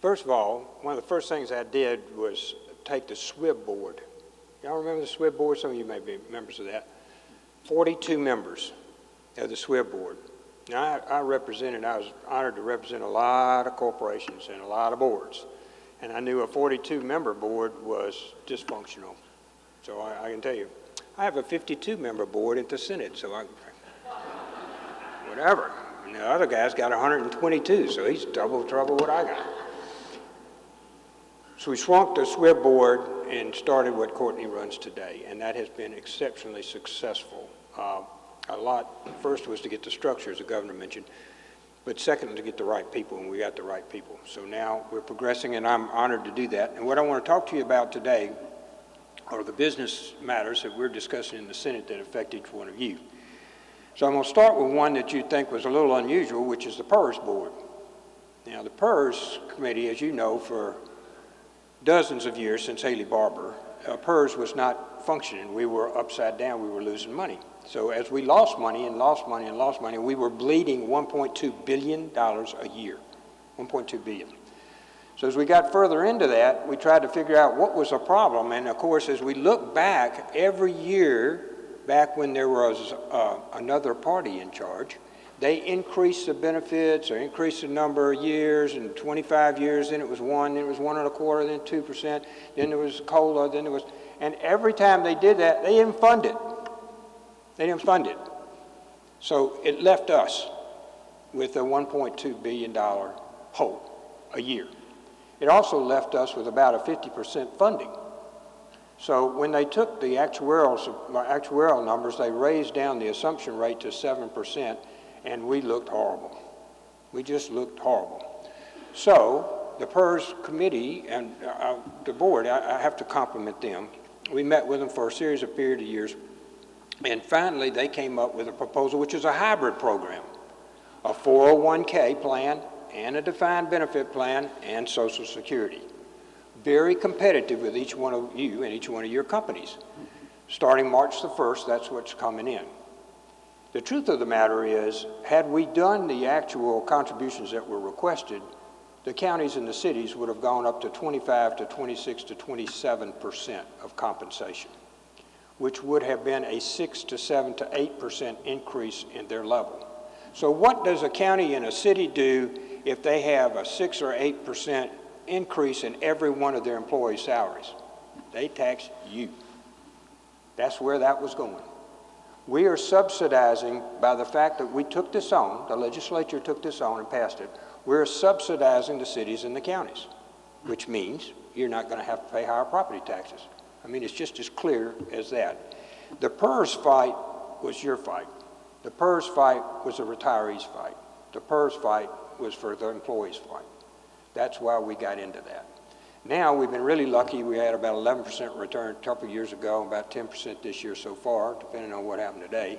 First of all, one of the first things I did was take the SWIB board. Y'all remember the SWIB board? Some of you may be members of that. 42 members of the SWIB board. Now, I was honored to represent a lot of corporations and a lot of boards. And I knew a 42-member board was dysfunctional. So I can tell you, I have a 52-member board at the Senate, so whatever. And the other guy's got 122, so he's double trouble what I got. So we shrunk the SWIB board and started what Courtney runs today, and that has been exceptionally successful. First was to get the structure, as the governor mentioned, but second to get the right people, and we got the right people. So now we're progressing, and I'm honored to do that. And what I want to talk to you about today are the business matters that we're discussing in the Senate that affect each one of you. So I'm going to start with one that you think was a little unusual, which is the PERS board. Now, the PERS committee, as you know, for dozens of years since Haley Barbour, PERS was not functioning. We were upside down. We were losing money. So as we lost money and lost money and lost money, we were bleeding $1.2 billion a year, $1.2 billion. So as we got further into that, we tried to figure out what was the problem. And of course, as we look back every year, back when there was another party in charge, they increased the benefits or increased the number of years, and 25 years, then it was 1, then it was 1.25%, then 2%, then there was COLA, then there was, and every time they did that, they didn't fund it. They didn't fund it. So it left us with a $1.2 billion hole a year. It also left us with about a 50% funding. So when they took the actuarial numbers, they raised down the assumption rate to 7%, and we looked horrible. We just looked horrible. So the PERS committee and the board, I have to compliment them. We met with them for a period of years, and finally they came up with a proposal which is a hybrid program, a 401k plan and a defined benefit plan and Social Security. Very competitive with each one of you and each one of your companies. Starting March the 1st, that's what's coming in. The truth of the matter is, had we done the actual contributions that were requested, the counties and the cities would have gone up to 25 to 26 to 27% of compensation, which would have been a 6 to 7 to 8% increase in their level. So what does a county and a city do if they have a 6 or 8% increase in every one of their employees' salaries? They tax you. That's where that was going. We are subsidizing, by the fact that we took this on, the legislature took this on and passed it, we're subsidizing the cities and the counties, which means you're not going to have to pay higher property taxes. I mean, it's just as clear as that. The PERS fight was your fight. The PERS fight was the retirees' fight. The PERS fight was for the employees' fight. That's why we got into that. Now we've been really lucky. We had about 11% return a couple of years ago, about 10% this year so far, depending on what happened today.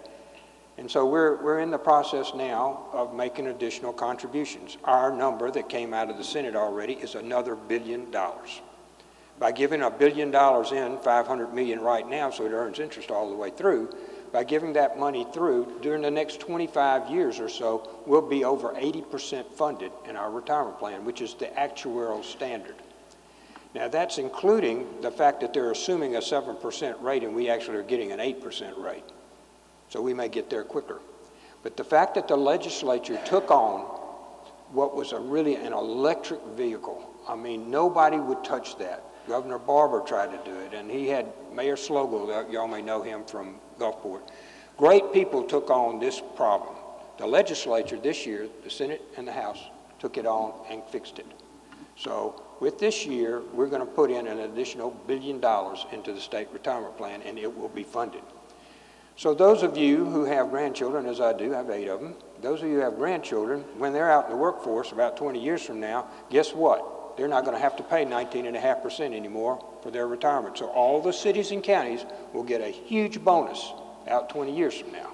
And so we're in the process now of making additional contributions. Our number that came out of the Senate already is another $1 billion. By giving $1 billion in, $500 million right now, so it earns interest all the way through, by giving that money through, during the next 25 years or so, we'll be over 80% funded in our retirement plan, which is the actuarial standard. Now that's including the fact that they're assuming a 7% rate and we actually are getting an 8% rate. So we may get there quicker. But the fact that the legislature took on what was really an electric vehicle, I mean, nobody would touch that. Governor Barbour tried to do it, and he had Mayor Slogel, y'all may know him from Gulfport. Great people took on this problem. The legislature this year, the Senate and the House, took it on and fixed it. So with this year, we're going to put in an additional $1 billion into the state retirement plan, and it will be funded. So those of you who have grandchildren, as I do, I have 8 of them, those of you who have grandchildren, when they're out in the workforce about 20 years from now, guess what? They're not going to have to pay 19.5% anymore for their retirement. So all the cities and counties will get a huge bonus out 20 years from now.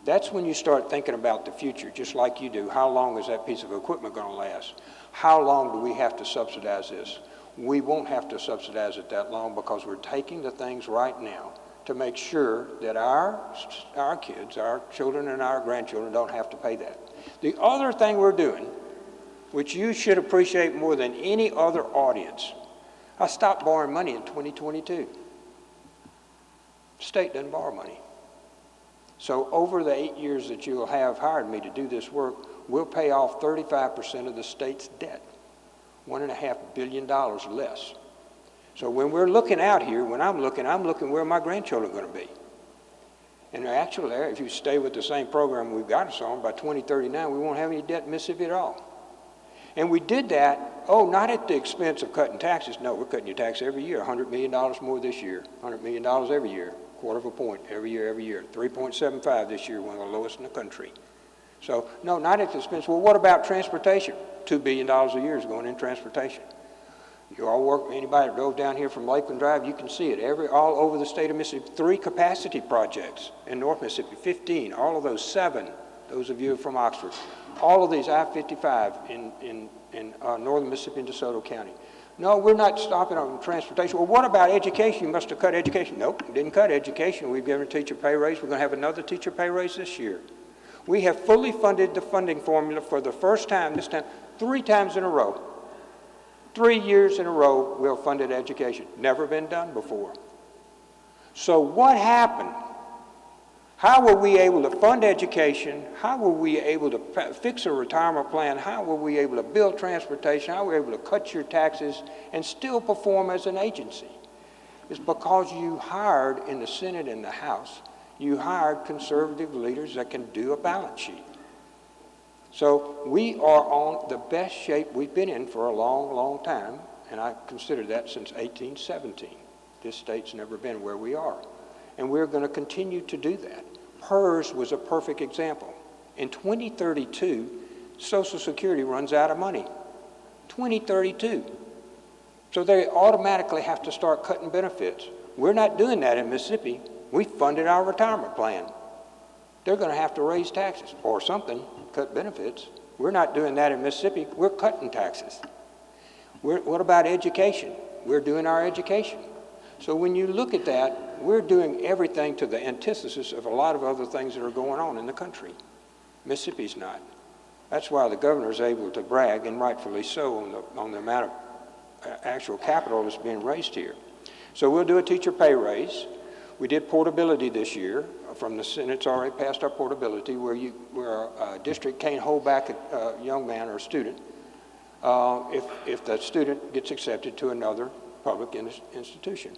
That's when you start thinking about the future, just like you do. How long is that piece of equipment going to last? How long do we have to subsidize this? We won't have to subsidize it that long because we're taking the things right now to make sure that our kids, our children and our grandchildren don't have to pay that. The other thing we're doing which you should appreciate more than any other audience. I stopped borrowing money in 2022. The state doesn't borrow money. So over the 8 years that you'll have hired me to do this work, we'll pay off 35% of the state's debt, $1.5 billion less. So when we're looking out here, when I'm looking where my grandchildren are going to be. And actually, if you stay with the same program we've got us on, by 2039, we won't have any debt in Mississippi at all. And we did that, not at the expense of cutting taxes. No, we're cutting your tax every year, $100 million more this year, $100 million every year, quarter of a point every year, 3.75 this year, one of the lowest in the country. So, no, not at the expense. Well, what about transportation? $2 billion a year is going in transportation. You all work, anybody that drove down here from Lakeland Drive, you can see it all over the state of Mississippi. 3 capacity projects in North Mississippi, 15, all of those 7, those of you from Oxford. All of these I-55 in northern Mississippi and DeSoto County. No, we're not stopping on transportation. Well, what about education? You must have cut education. Nope, we didn't cut education. We've given a teacher pay raise. We're going to have another teacher pay raise this year. We have fully funded the funding formula for the first time, this time, 3 times in a row. 3 years in a row, we've funded education. Never been done before. So what happened? How were we able to fund education? How were we able to fix a retirement plan? How were we able to build transportation? How were we able to cut your taxes and still perform as an agency? It's because you hired in the Senate and the House, you hired conservative leaders that can do a balance sheet. So we are on the best shape we've been in for a long, long time, and I consider that since 1817. This state's never been where we are. And we're going to continue to do that. PERS was a perfect example. In 2032, Social Security runs out of money. 2032. So they automatically have to start cutting benefits. We're not doing that in Mississippi. We funded our retirement plan. They're going to have to raise taxes or something, cut benefits. We're not doing that in Mississippi. We're cutting taxes. What about education? We're doing our education. So when you look at that, we're doing everything to the antithesis of a lot of other things that are going on in the country. Mississippi's not. That's why the governor's able to brag, and rightfully so, on the amount of actual capital that's being raised here. So we'll do a teacher pay raise. We did portability this year. From the Senate's already passed our portability, where a district can't hold back a young man or a student if the student gets accepted to another public institution.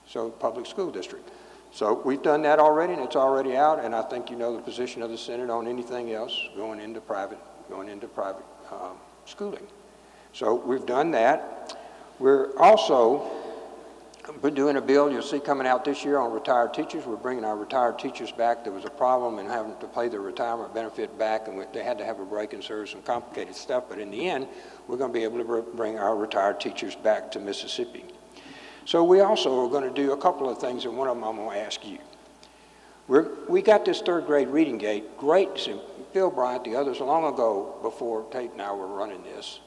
So public school district. So we've done that already, and it's already out, and I think you know the position of the Senate on anything else going into private schooling. So we've done that. We're also doing a bill you'll see coming out this year on retired teachers. We're bringing our retired teachers back. There was a problem in having to pay their retirement benefit back, and they had to have a break in service, some complicated stuff, but in the end, we're going to be able to bring our retired teachers back to Mississippi. So we also are going to do a couple of things, and one of them I'm going to ask you. We got this third grade reading gate. Great. Phil Bryant, the others, long ago, before Tate and I were running this,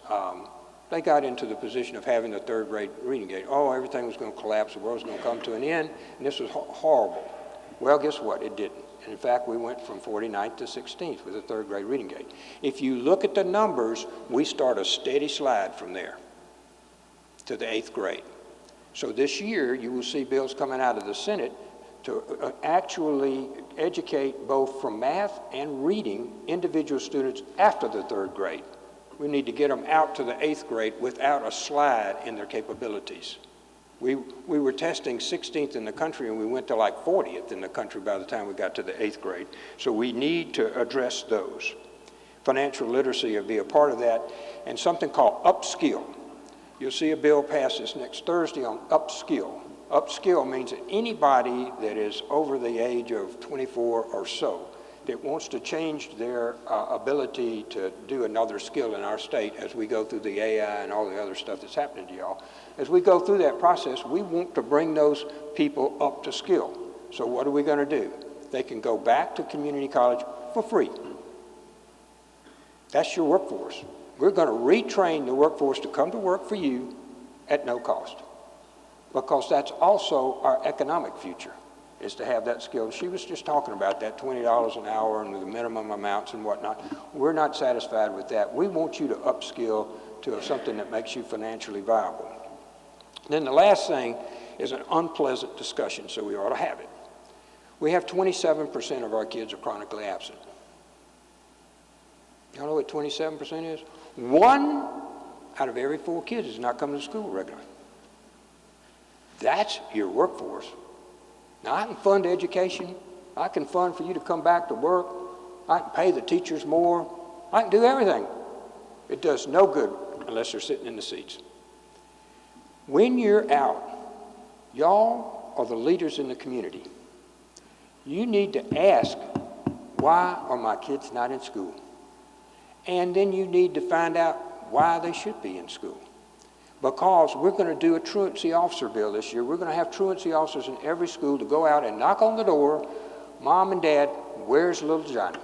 they got into the position of having the third grade reading gate. Oh, everything was going to collapse, the world was going to come to an end, and this was horrible. Well, guess what? It didn't. And in fact, we went from 49th to 16th with the third grade reading gate. If you look at the numbers, we start a steady slide from there to the 8th grade. So this year, you will see bills coming out of the Senate to actually educate both from math and reading individual students after the third grade. We need to get them out to the 8th grade without a slide in their capabilities. We were testing 16th in the country, and we went to like 40th in the country by the time we got to the 8th grade. So we need to address those. Financial literacy will be a part of that, and something called upskill. You'll see a bill pass this next Thursday on upskill. Upskill means that anybody that is over the age of 24 or so that wants to change their ability to do another skill in our state as we go through the AI and all the other stuff that's happening to y'all. As we go through that process, we want to bring those people up to skill. So what are we going to do? They can go back to community college for free. That's your workforce. We're going to retrain the workforce to come to work for you at no cost, because that's also our economic future. is to have that skill. She was just talking about that, $20 an hour and the minimum amounts and whatnot. We're not satisfied with that. We want you to upskill to something that makes you financially viable. Then the last thing is an unpleasant discussion, so we ought to have it. We have 27% of our kids are chronically absent. Y'all know what 27% is? 1 out of every 4 kids is not coming to school regularly. That's your workforce. Now, I can fund education. I can fund for you to come back to work. I can pay the teachers more. I can do everything. It does no good unless they're sitting in the seats. When you're out, y'all are the leaders in the community. You need to ask, why are my kids not in school? And then you need to find out why they should be in school. Because we're going to do a truancy officer bill this year. We're going to have truancy officers in every school to go out and knock on the door, Mom and Dad, where's little Johnny?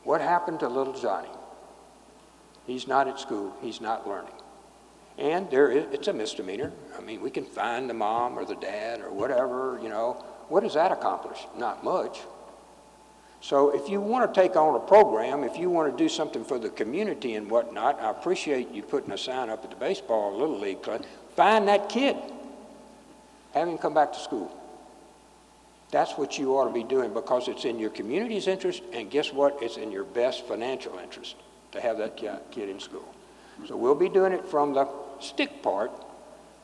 What happened to little Johnny? He's not at school. He's not learning. And it's a misdemeanor. I mean, we can fine the mom or the dad or whatever, you know. What does that accomplish? Not much. So if you want to take on a program, if you want to do something for the community and whatnot, I appreciate you putting a sign up at the baseball Little League club. Find that kid. Have him come back to school. That's what you ought to be doing because it's in your community's interest, and guess what? It's in your best financial interest to have that kid in school. So we'll be doing it from the stick part,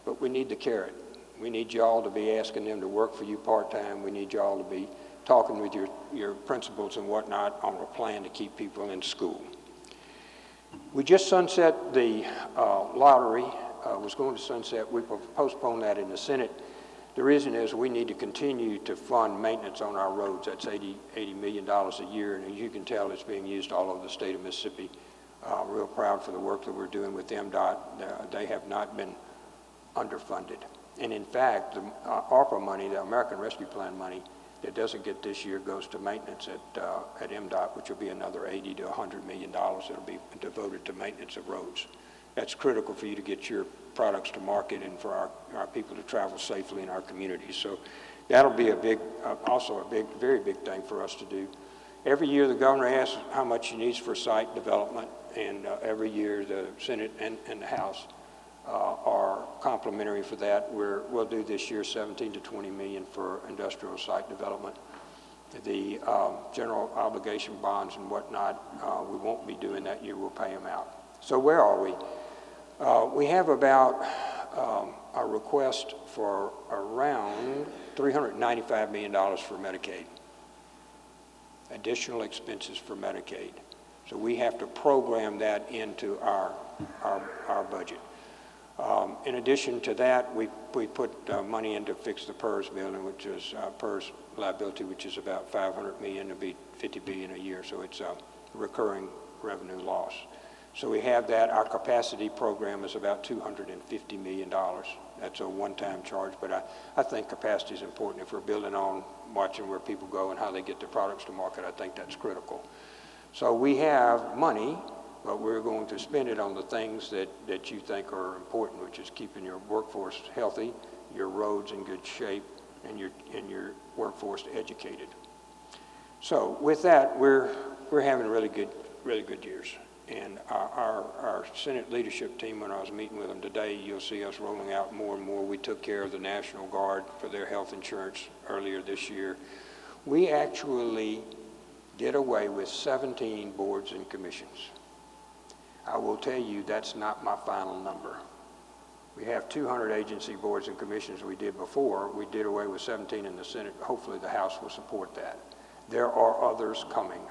but we need the carrot. We need y'all to be asking them to work for you part-time. We need y'all to be talking with your principals and whatnot on a plan to keep people in school. We just sunset the lottery, was going to sunset. We postponed that in the Senate. The reason is we need to continue to fund maintenance on our roads. That's $80 million a year, and as you can tell, it's being used all over the state of Mississippi. Real proud for the work that we're doing with MDOT. They have not been underfunded. And in fact, the ARPA money, the American Rescue Plan money, that doesn't get this year goes to maintenance at MDOT, which will be another $80 to $100 million that'll be devoted to maintenance of roads. That's critical for you to get your products to market and for our people to travel safely in our communities. So that'll be also a very big thing for us to do. Every year the governor asks how much he needs for site development, and every year the Senate and the House are complimentary for that. We'll do this year 17 to 20 million for industrial site development. The general obligation bonds and whatnot, we won't be doing that year. We'll pay them out. So where are we? We have about a request for around $395 million for Medicaid, additional expenses for Medicaid. So we have to program that into our budget. In addition to that, we put money in to fix the PERS building, which is PERS liability, which is about $500 million. It'll be $50 billion a year, so it's a recurring revenue loss. So we have that. Our capacity program is about $250 million. That's a one-time charge, but I think capacity is important. If we're building on watching where people go and how they get their products to market, I think that's critical. So we have money, but we're going to spend it on the things that you think are important, which is keeping your workforce healthy, your roads in good shape, and your workforce educated. So with that, we're having really good years. And our Senate leadership team, when I was meeting with them today, you'll see us rolling out more and more. We took care of the National Guard for their health insurance earlier this year. We actually did away with 17 boards and commissions. I will tell you that's not my final number. We have 200 agency boards and commissions we did before. We did away with 17 in the Senate. Hopefully the House will support that. There are others coming.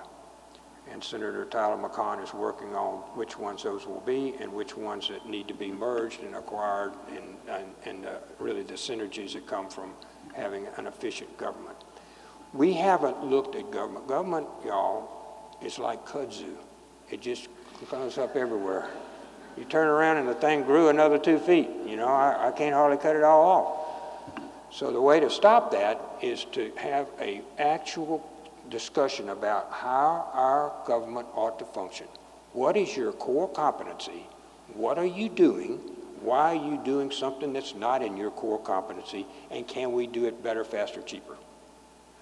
And Senator Tyler McConn is working on which ones those will be and which ones that need to be merged and acquired and really the synergies that come from having an efficient government. We haven't looked at government. Government, y'all, is like kudzu. It just comes up everywhere. You turn around and the thing grew another 2 feet. You know, I can't hardly cut it all off. So the way to stop that is to have an actual discussion about how our government ought to function. What is your core competency? What are you doing? Why are you doing something that's not in your core competency, and can we do it better, faster, cheaper?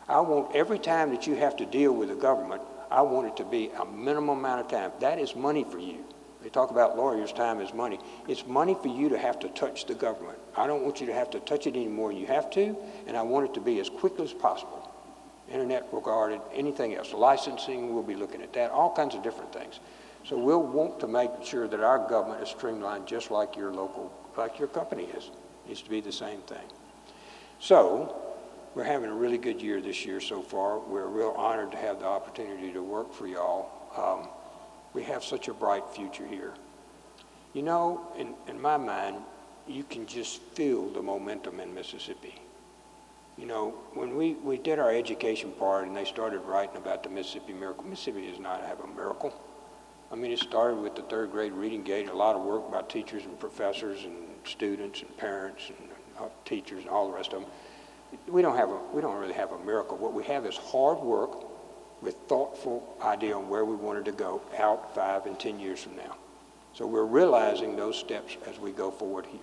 I want every time that you have to deal with the government, I want it to be a minimum amount of time. That is money for you. They talk about lawyers' time is money. It's money for you to have to touch the government. I don't want you to have to touch it any more than you have to, and I want it to be as quickly as possible. Internet regarded, anything else. Licensing, we'll be looking at that, all kinds of different things. So we'll want to make sure that our government is streamlined just like your local, like your company is. It needs to be the same thing. So we're having a really good year this year so far. We're real honored to have the opportunity to work for y'all. We have such a bright future here. You know, in my mind, you can just feel the momentum in Mississippi. You know, when we did our education part and they started writing about the Mississippi miracle, Mississippi does not have a miracle. I mean, it started with the third grade reading gate, a lot of work by teachers and professors and students and parents and teachers and all the rest of them. We don't really have a miracle. What we have is hard work with thoughtful idea on where we wanted to go out 5 and 10 years from now. So we're realizing those steps as we go forward here.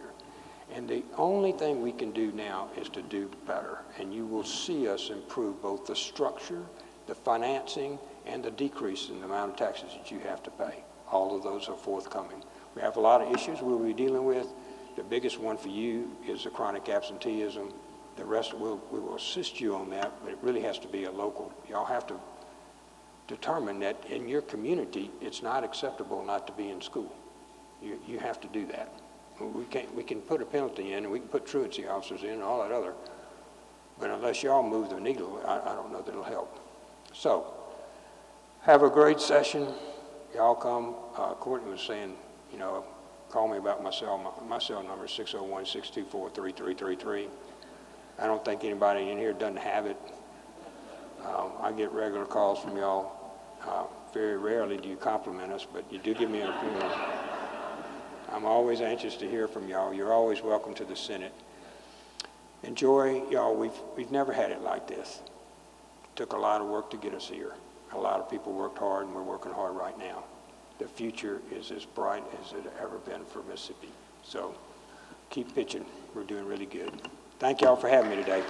And the only thing we can do now is to do better. And you will see us improve both the structure, the financing, and the decrease in the amount of taxes that you have to pay. All of those are forthcoming. We have a lot of issues we'll be dealing with. The biggest one for you is the chronic absenteeism. The rest, we will assist you on that, but it really has to be a local. Y'all have to determine that in your community, it's not acceptable not to be in school. You have to do that. We can put a penalty in, and we can put truancy officers in and all that other, but unless y'all move the needle, I don't know that it'll help. So, have a great session. Y'all come. Courtney was saying, you know, call me about my cell number is 601-624-3333. I don't think anybody in here doesn't have it. I get regular calls from y'all. Very rarely do you compliment us, but you do give me an opinion. I'm always anxious to hear from y'all. You're always welcome to the Senate. Enjoy, y'all. We've never had it like this. It took a lot of work to get us here. A lot of people worked hard, and we're working hard right now. The future is as bright as it ever been for Mississippi. So keep pitching. We're doing really good. Thank y'all for having me today.